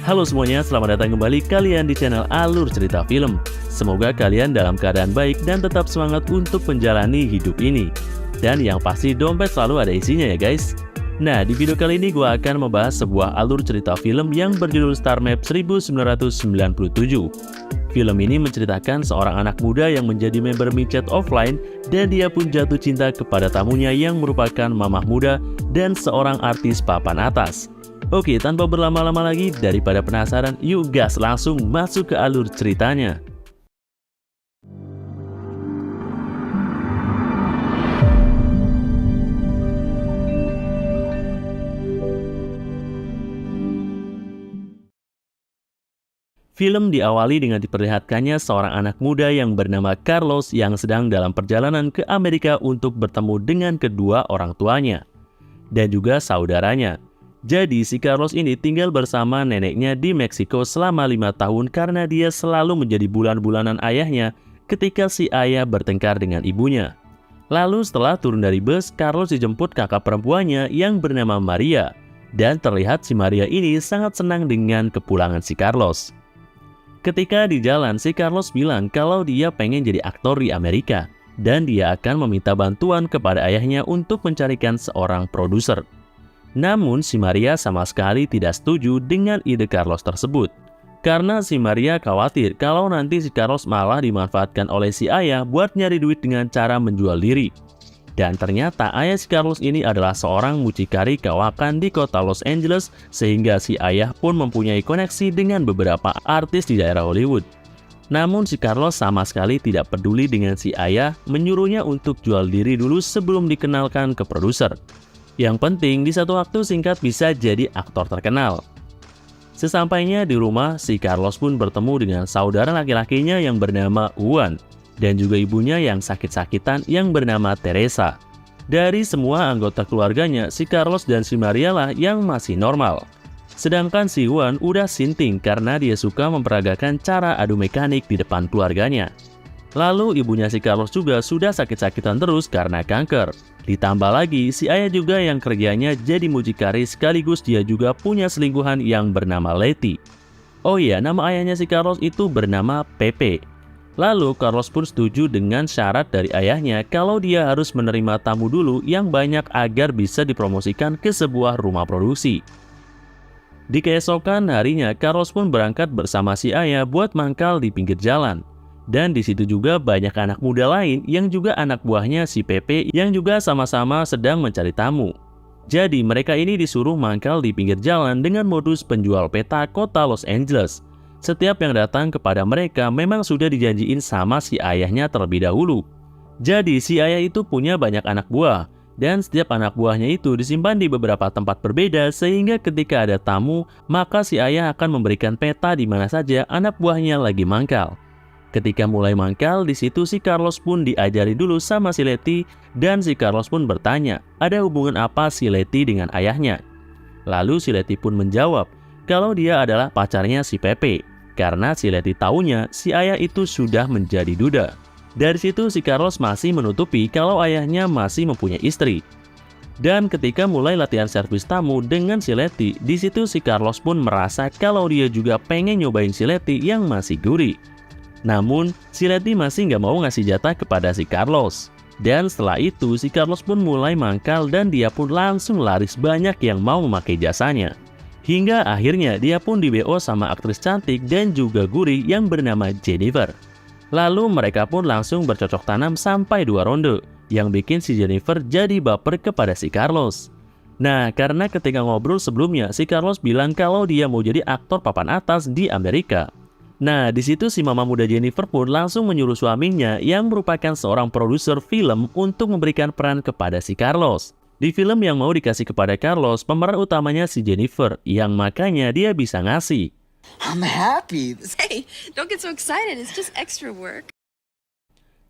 Halo semuanya, selamat datang kembali kalian di channel Alur Cerita Film. Semoga kalian dalam keadaan baik dan tetap semangat untuk menjalani hidup ini. Dan yang pasti dompet selalu ada isinya ya guys. Nah, di video kali ini gue akan membahas sebuah alur cerita film yang berjudul Star Map 1997. Film ini menceritakan seorang anak muda yang menjadi member micet offline dan dia pun jatuh cinta kepada tamunya yang merupakan mamah muda dan seorang artis papan atas. Oke, tanpa berlama-lama lagi, daripada penasaran, yuk gas langsung masuk ke alur ceritanya. Film diawali dengan diperlihatkannya seorang anak muda yang bernama Carlos yang sedang dalam perjalanan ke Amerika untuk bertemu dengan kedua orang tuanya dan juga saudaranya. Jadi si Carlos ini tinggal bersama neneknya di Meksiko selama 5 tahun karena dia selalu menjadi bulan-bulanan ayahnya ketika si ayah bertengkar dengan ibunya. Lalu setelah turun dari bus, Carlos dijemput kakak perempuannya yang bernama Maria. Dan terlihat si Maria ini sangat senang dengan kepulangan si Carlos. Ketika di jalan, si Carlos bilang kalau dia pengen jadi aktor di Amerika. Dan dia akan meminta bantuan kepada ayahnya untuk mencarikan seorang produser. Namun si Maria sama sekali tidak setuju dengan ide Carlos tersebut. Karena si Maria khawatir kalau nanti si Carlos malah dimanfaatkan oleh si ayah buat nyari duit dengan cara menjual diri. Dan ternyata ayah si Carlos ini adalah seorang mucikari kawakan di kota Los Angeles sehingga si ayah pun mempunyai koneksi dengan beberapa artis di daerah Hollywood. Namun si Carlos sama sekali tidak peduli dengan si ayah menyuruhnya untuk jual diri dulu sebelum dikenalkan ke produser. Yang penting di satu waktu singkat bisa jadi aktor terkenal. Sesampainya di rumah, si Carlos pun bertemu dengan saudara laki-lakinya yang bernama Juan dan juga ibunya yang sakit-sakitan yang bernama Teresa. Dari semua anggota keluarganya, si Carlos dan si Maria lah yang masih normal. Sedangkan si Juan udah sinting karena dia suka memperagakan cara adu mekanik di depan keluarganya. Lalu ibunya si Carlos juga sudah sakit-sakitan terus karena kanker. Ditambah lagi si ayah juga yang kerjanya jadi mucikari sekaligus dia juga punya selingkuhan yang bernama Letty. Oh iya, nama ayahnya si Carlos itu bernama Pepe. Lalu Carlos pun setuju dengan syarat dari ayahnya kalau dia harus menerima tamu dulu yang banyak agar bisa dipromosikan ke sebuah rumah produksi. Di keesokan harinya Carlos pun berangkat bersama si ayah buat mangkal di pinggir jalan. Dan di situ juga banyak anak muda lain yang juga anak buahnya si Pepe yang juga sama-sama sedang mencari tamu. Jadi mereka ini disuruh mangkal di pinggir jalan dengan modus penjual peta kota Los Angeles. Setiap yang datang kepada mereka memang sudah dijanjiin sama si ayahnya terlebih dahulu. Jadi si ayah itu punya banyak anak buah. Dan setiap anak buahnya itu disimpan di beberapa tempat berbeda sehingga ketika ada tamu maka si ayah akan memberikan peta di mana saja anak buahnya lagi mangkal. Ketika mulai mangkal, di situ si Carlos pun diajari dulu sama si Letty dan si Carlos pun bertanya, ada hubungan apa si Letty dengan ayahnya? Lalu si Letty pun menjawab kalau dia adalah pacarnya si Pepe, karena si Letty taunya si ayah itu sudah menjadi duda. Dari situ si Carlos masih menutupi kalau ayahnya masih mempunyai istri. Dan ketika mulai latihan servis tamu dengan si Letty, di situ si Carlos pun merasa kalau dia juga pengen nyobain si Letty yang masih gurih. Namun, si Letty masih nggak mau ngasih jatah kepada si Carlos. Dan setelah itu, si Carlos pun mulai mangkal dan dia pun langsung laris banyak yang mau memakai jasanya. Hingga akhirnya dia pun di-BO sama aktris cantik dan juga gurih yang bernama Jennifer. Lalu mereka pun langsung bercocok tanam sampai 2 ronde, yang bikin si Jennifer jadi baper kepada si Carlos. Nah, karena ketika ngobrol sebelumnya, si Carlos bilang kalau dia mau jadi aktor papan atas di Amerika. Nah, di situ si mama muda Jennifer pun langsung menyuruh suaminya yang merupakan seorang produser film untuk memberikan peran kepada si Carlos. Di film yang mau dikasih kepada Carlos, pemeran utamanya si Jennifer, yang makanya dia bisa ngasih. I'm happy. Hey, don't get so excited. It's just extra work.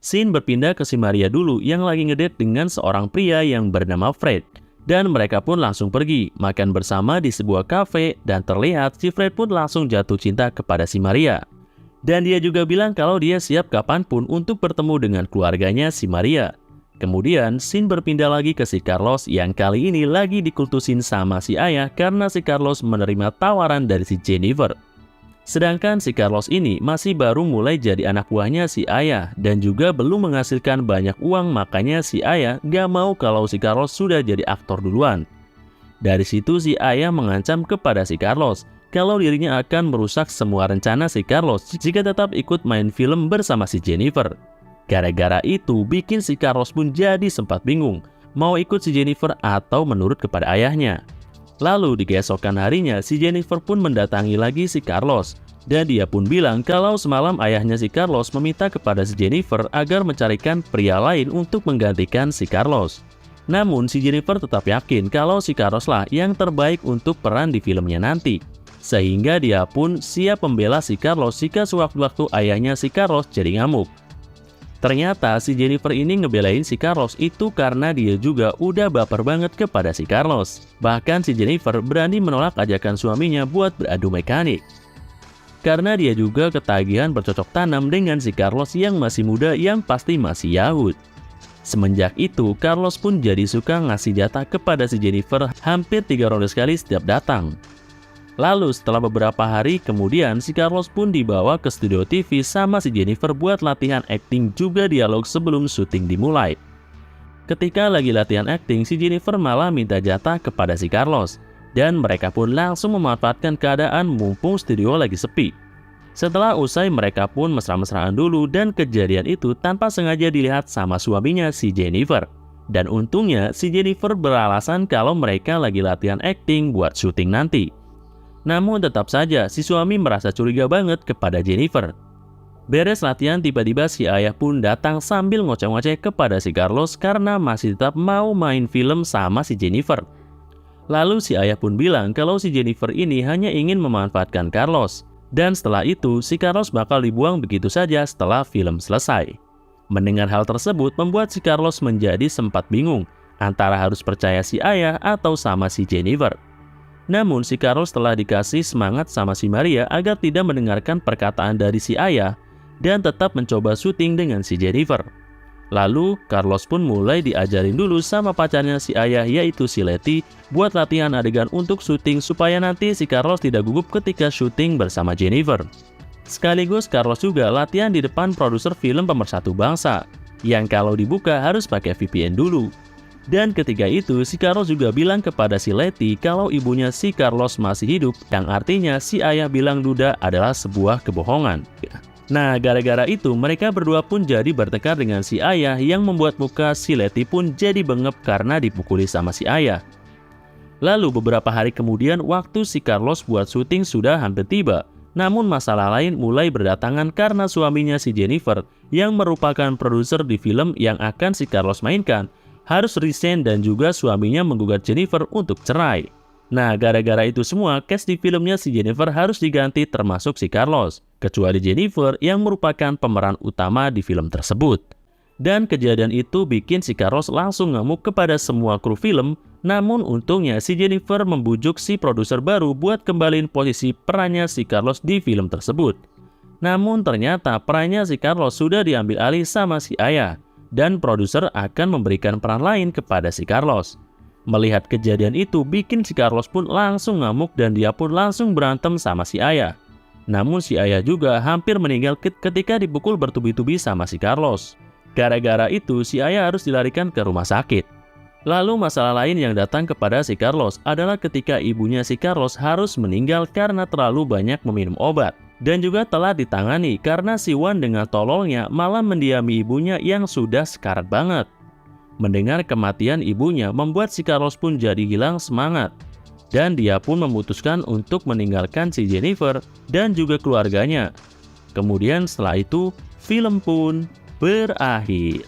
Scene berpindah ke si Maria dulu yang lagi ngedate dengan seorang pria yang bernama Fred. Dan mereka pun langsung pergi, makan bersama di sebuah kafe dan terlihat si Fred pun langsung jatuh cinta kepada si Maria. Dan dia juga bilang kalau dia siap kapanpun untuk bertemu dengan keluarganya si Maria. Kemudian, scene berpindah lagi ke si Carlos yang kali ini lagi dikultusin sama si ayah karena si Carlos menerima tawaran dari si Jennifer. Sedangkan si Carlos ini masih baru mulai jadi anak buahnya si ayah dan juga belum menghasilkan banyak uang, makanya si ayah gak mau kalau si Carlos sudah jadi aktor duluan. Dari situ si ayah mengancam kepada si Carlos kalau dirinya akan merusak semua rencana si Carlos jika tetap ikut main film bersama si Jennifer. Gara-gara itu bikin si Carlos pun jadi sempat bingung mau ikut si Jennifer atau menurut kepada ayahnya. Lalu di keesokan harinya si Jennifer pun mendatangi lagi si Carlos dan dia pun bilang kalau semalam ayahnya si Carlos meminta kepada si Jennifer agar mencarikan pria lain untuk menggantikan si Carlos. Namun si Jennifer tetap yakin kalau si Carlos lah yang terbaik untuk peran di filmnya nanti. Sehingga dia pun siap membela si Carlos jika sewaktu-waktu ayahnya si Carlos jadi ngamuk. Ternyata si Jennifer ini ngebelain si Carlos itu karena dia juga udah baper banget kepada si Carlos. Bahkan si Jennifer berani menolak ajakan suaminya buat beradu mekanik. Karena dia juga ketagihan bercocok tanam dengan si Carlos yang masih muda yang pasti masih yaud. Semenjak itu, Carlos pun jadi suka ngasih jatah kepada si Jennifer hampir 3 ronde sekali setiap datang. Lalu setelah beberapa hari kemudian si Carlos pun dibawa ke studio TV sama si Jennifer buat latihan akting juga dialog sebelum syuting dimulai. Ketika lagi latihan akting, si Jennifer malah minta jatah kepada si Carlos. Dan mereka pun langsung memanfaatkan keadaan mumpung studio lagi sepi. Setelah usai mereka pun mesra-mesraan dulu dan kejadian itu tanpa sengaja dilihat sama suaminya si Jennifer. Dan untungnya si Jennifer beralasan kalau mereka lagi latihan akting buat syuting nanti. Namun tetap saja si suami merasa curiga banget kepada Jennifer. Beres latihan tiba-tiba si ayah pun datang sambil ngoceh-ngoceh kepada si Carlos karena masih tetap mau main film sama si Jennifer. Lalu si ayah pun bilang kalau si Jennifer ini hanya ingin memanfaatkan Carlos. Dan setelah itu si Carlos bakal dibuang begitu saja setelah film selesai. Mendengar hal tersebut membuat si Carlos menjadi sempat bingung antara harus percaya si ayah atau sama si Jennifer. Namun si Carlos telah dikasih semangat sama si Maria agar tidak mendengarkan perkataan dari si ayah dan tetap mencoba syuting dengan si Jennifer. Lalu Carlos pun mulai diajarin dulu sama pacarnya si ayah yaitu si Letty buat latihan adegan untuk syuting supaya nanti si Carlos tidak gugup ketika syuting bersama Jennifer. Sekaligus Carlos juga latihan di depan produser film Pemersatu Bangsa yang kalau dibuka harus pakai VPN dulu. Dan ketika itu si Carlos juga bilang kepada si Letty kalau ibunya si Carlos masih hidup, yang artinya si ayah bilang duda adalah sebuah kebohongan. Nah, gara-gara itu mereka berdua pun jadi bertengkar dengan si ayah yang membuat muka si Letty pun jadi bengep karena dipukuli sama si ayah. Lalu beberapa hari kemudian waktu si Carlos buat syuting sudah hampir tiba. Namun masalah lain mulai berdatangan karena suaminya si Jennifer yang merupakan produser di film yang akan si Carlos mainkan harus resign dan juga suaminya menggugat Jennifer untuk cerai. Nah, gara-gara itu semua, cast di filmnya si Jennifer harus diganti termasuk si Carlos, kecuali Jennifer yang merupakan pemeran utama di film tersebut. Dan kejadian itu bikin si Carlos langsung ngamuk kepada semua kru film, namun untungnya si Jennifer membujuk si produser baru buat kembaliin posisi perannya si Carlos di film tersebut. Namun ternyata perannya si Carlos sudah diambil alih sama si ayah. Dan produser akan memberikan peran lain kepada si Carlos. Melihat kejadian itu bikin si Carlos pun langsung ngamuk dan dia pun langsung berantem sama si ayah. Namun si ayah juga hampir meninggal ketika dipukul bertubi-tubi sama si Carlos. Gara-gara itu si ayah harus dilarikan ke rumah sakit. Lalu masalah lain yang datang kepada si Carlos adalah ketika ibunya si Carlos harus meninggal karena terlalu banyak meminum obat. Dan juga telah ditangani karena si Juan dengan tololnya malah mendiami ibunya yang sudah sekarat banget. Mendengar kematian ibunya membuat si Carlos pun jadi hilang semangat. Dan dia pun memutuskan untuk meninggalkan si Jennifer dan juga keluarganya. Kemudian setelah itu film pun berakhir.